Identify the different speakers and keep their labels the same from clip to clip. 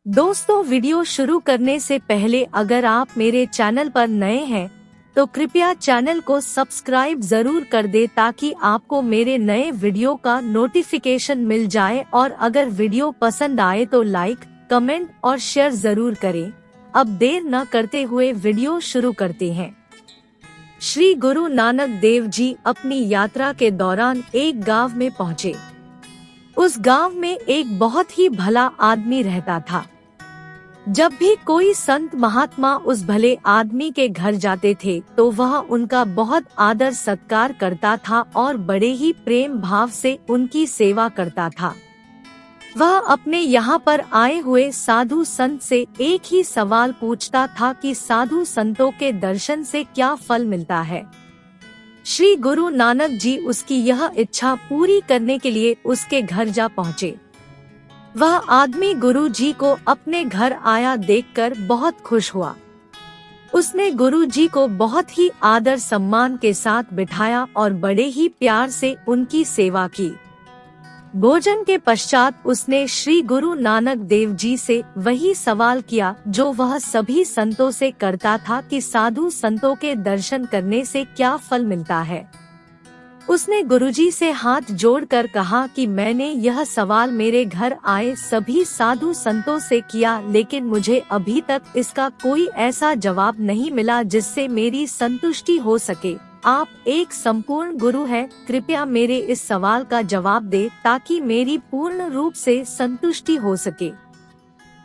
Speaker 1: दोस्तों, वीडियो शुरू करने से पहले अगर आप मेरे चैनल पर नए हैं तो कृपया चैनल को सब्सक्राइब जरूर कर दे ताकि आपको मेरे नए वीडियो का नोटिफिकेशन मिल जाए। और अगर वीडियो पसंद आए तो लाइक, कमेंट और शेयर जरूर करें। अब देर न करते हुए वीडियो शुरू करते हैं। श्री गुरु नानक देव जी अपनी यात्रा के दौरान एक गांव में पहुँचे। उस गांव में एक बहुत ही भला आदमी रहता था। जब भी कोई संत महात्मा उस भले आदमी के घर जाते थे तो वह उनका बहुत आदर सत्कार करता था और बड़े ही प्रेम भाव से उनकी सेवा करता था। वह अपने यहाँ पर आए हुए साधु संत से एक ही सवाल पूछता था कि साधु संतों के दर्शन से क्या फल मिलता है। श्री गुरु नानक जी उसकी यह इच्छा पूरी करने के लिए उसके घर जा पहुँचे। वह आदमी गुरु जी को अपने घर आया देखकर बहुत खुश हुआ। उसने गुरु जी को बहुत ही आदर सम्मान के साथ बिठाया और बड़े ही प्यार से उनकी सेवा की। भोजन के पश्चात उसने श्री गुरु नानक देव जी से वही सवाल किया जो वह सभी संतों से करता था कि साधु संतों के दर्शन करने से क्या फल मिलता है। उसने गुरुजी से हाथ जोड़कर कहा कि मैंने यह सवाल मेरे घर आए सभी साधु संतों से किया, लेकिन मुझे अभी तक इसका कोई ऐसा जवाब नहीं मिला जिससे मेरी संतुष्टि हो सके। आप एक संपूर्ण गुरु हैं, कृपया मेरे इस सवाल का जवाब दे ताकि मेरी पूर्ण रूप से संतुष्टि हो सके।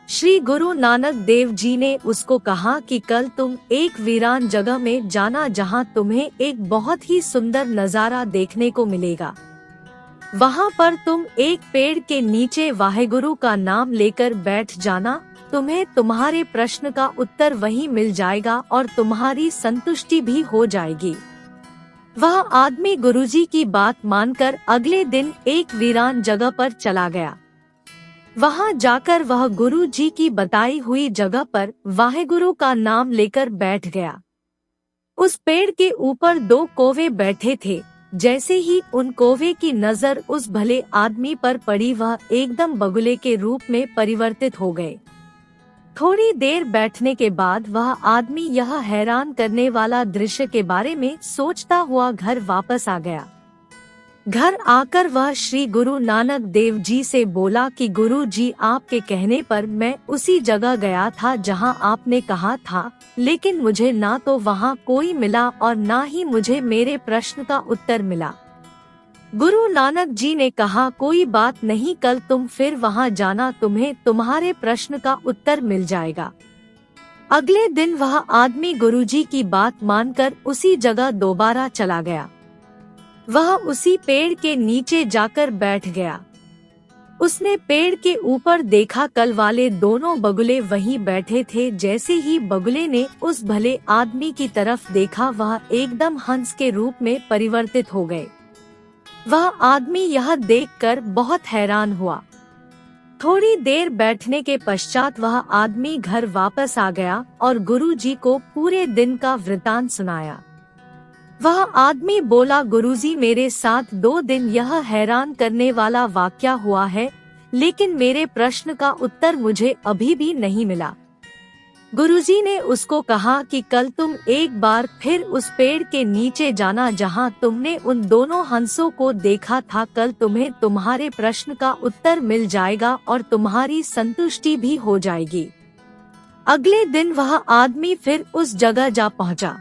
Speaker 1: श्री गुरु नानक देव जी ने उसको कहा कि कल तुम एक वीरान जगह में जाना जहां तुम्हें एक बहुत ही सुंदर नजारा देखने को मिलेगा। वहां पर तुम एक पेड़ के नीचे वाहेगुरु का नाम लेकर बैठ जाना। तुम्हें तुम्हारे प्रश्न का उत्तर वहीं मिल जाएगा और तुम्हारी संतुष्टि भी हो जाएगी। वह आदमी गुरुजी की बात मानकर अगले दिन एक वीरान जगह पर चला गया। वहां जाकर वह गुरु जी की बताई हुई जगह पर वाहेगुरु का नाम लेकर बैठ गया। उस पेड़ के ऊपर 2 कौवे बैठे थे। जैसे ही उन कौवे की नजर उस भले आदमी पर पड़ी वह एकदम बगुले के रूप में परिवर्तित हो गए। थोड़ी देर बैठने के बाद वह आदमी यह हैरान करने वाला दृश्य के बारे में सोचता हुआ घर वापस आ गया। घर आकर वह श्री गुरु नानक देव जी से बोला कि गुरु जी, आपके कहने पर मैं उसी जगह गया था जहां आपने कहा था, लेकिन मुझे ना तो वहां कोई मिला और ना ही मुझे मेरे प्रश्न का उत्तर मिला। गुरु नानक जी ने कहा, कोई बात नहीं, कल तुम फिर वहां जाना, तुम्हें तुम्हारे प्रश्न का उत्तर मिल जाएगा। अगले दिन वह आदमी गुरु जी की बात मानकर उसी जगह दोबारा चला गया। वह उसी पेड़ के नीचे जाकर बैठ गया। उसने पेड़ के ऊपर देखा, कल वाले दोनों बगुले वहीं बैठे थे। जैसे ही बगुले ने उस भले आदमी की तरफ देखा वह एकदम हंस के रूप में परिवर्तित हो गए। वह आदमी यह देखकर बहुत हैरान हुआ। थोड़ी देर बैठने के पश्चात वह आदमी घर वापस आ गया और गुरु जी को पूरे दिन का वृतांत सुनाया। वह आदमी बोला, गुरुजी, मेरे साथ 2 दिन यह हैरान करने वाला वाकया हुआ है, लेकिन मेरे प्रश्न का उत्तर मुझे अभी भी नहीं मिला। गुरुजी ने उसको कहा कि कल तुम एक बार फिर उस पेड़ के नीचे जाना जहां तुमने उन दोनों हंसों को देखा था। कल तुम्हें तुम्हारे प्रश्न का उत्तर मिल जाएगा और तुम्हारी संतुष्टि भी हो जाएगी। अगले दिन वह आदमी फिर उस जगह जा पहुंचा।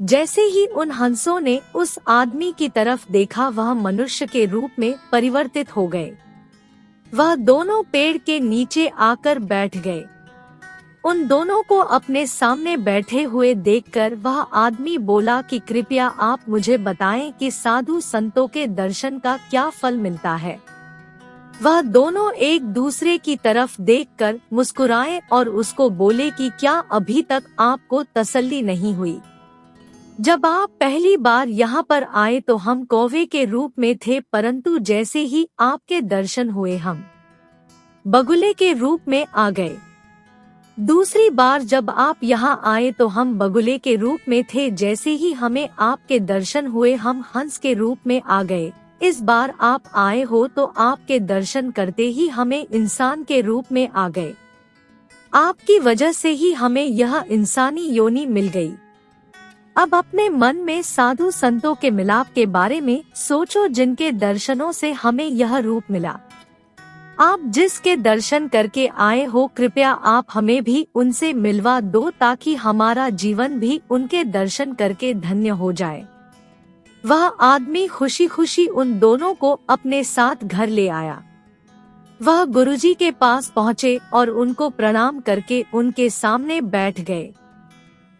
Speaker 1: जैसे ही उन हंसों ने उस आदमी की तरफ देखा वह मनुष्य के रूप में परिवर्तित हो गए। वह दोनों पेड़ के नीचे आकर बैठ गए। उन दोनों को अपने सामने बैठे हुए देखकर वह आदमी बोला कि कृपया आप मुझे बताएं कि साधु संतों के दर्शन का क्या फल मिलता है। वह दोनों एक दूसरे की तरफ देखकर मुस्कुराए और उसको बोले कि क्या अभी तक आपको तसल्ली नहीं हुई? जब आप पहली बार यहाँ पर आए तो हम कौवे के रूप में थे, परंतु जैसे ही आपके दर्शन हुए हम बगुले के रूप में आ गए। दूसरी बार जब आप यहाँ आए तो हम बगुले के रूप में थे, जैसे ही हमें आपके दर्शन हुए हम हंस के रूप में आ गए। इस बार आप आए हो तो आपके दर्शन करते ही हमें इंसान के रूप में आ गए। आपकी वजह से ही हमें यह इंसानी योनि मिल गई। अब अपने मन में साधु संतों के मिलाप के बारे में सोचो, जिनके दर्शनों से हमें यह रूप मिला। आप जिसके दर्शन करके आए हो, कृपया आप हमें भी उनसे मिलवा दो ताकि हमारा जीवन भी उनके दर्शन करके धन्य हो जाए। वह आदमी खुशी खुशी उन दोनों को अपने साथ घर ले आया। वह गुरुजी के पास पहुँचे और उनको प्रणाम करके उनके सामने बैठ गए।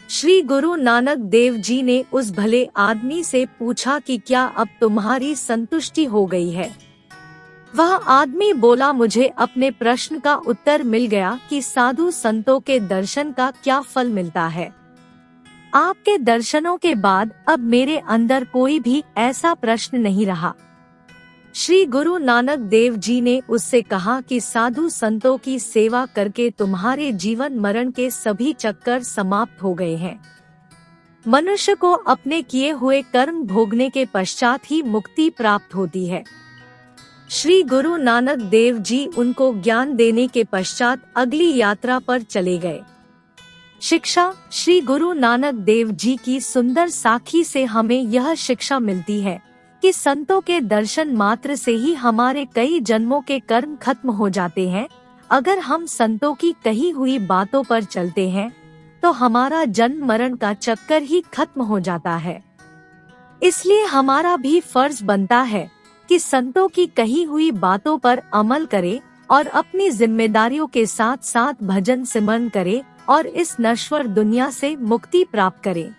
Speaker 1: श्री गुरु नानक देव जी ने उस भले आदमी से पूछा कि क्या अब तुम्हारी संतुष्टि हो गई है? वह आदमी बोला, मुझे अपने प्रश्न का उत्तर मिल गया कि साधु संतों के दर्शन का क्या फल मिलता है। आपके दर्शनों के बाद अब मेरे अंदर कोई भी ऐसा प्रश्न नहीं रहा। श्री गुरु नानक देव जी ने उससे कहा कि साधु संतों की सेवा करके तुम्हारे जीवन मरण के सभी चक्कर समाप्त हो गए हैं। मनुष्य को अपने किए हुए कर्म भोगने के पश्चात ही मुक्ति प्राप्त होती है। श्री गुरु नानक देव जी उनको ज्ञान देने के पश्चात अगली यात्रा पर चले गए। शिक्षा। श्री गुरु नानक देव जी की सुंदर साखी से हमें यह शिक्षा मिलती है कि संतों के दर्शन मात्र से ही हमारे कई जन्मों के कर्म खत्म हो जाते हैं। अगर हम संतों की कही हुई बातों पर चलते हैं तो हमारा जन्म मरण का चक्कर ही खत्म हो जाता है। इसलिए हमारा भी फर्ज बनता है कि संतों की कही हुई बातों पर अमल करें और अपनी जिम्मेदारियों के साथ साथ भजन सिमरन करें और इस नश्वर दुनिया से मुक्ति प्राप्त करें।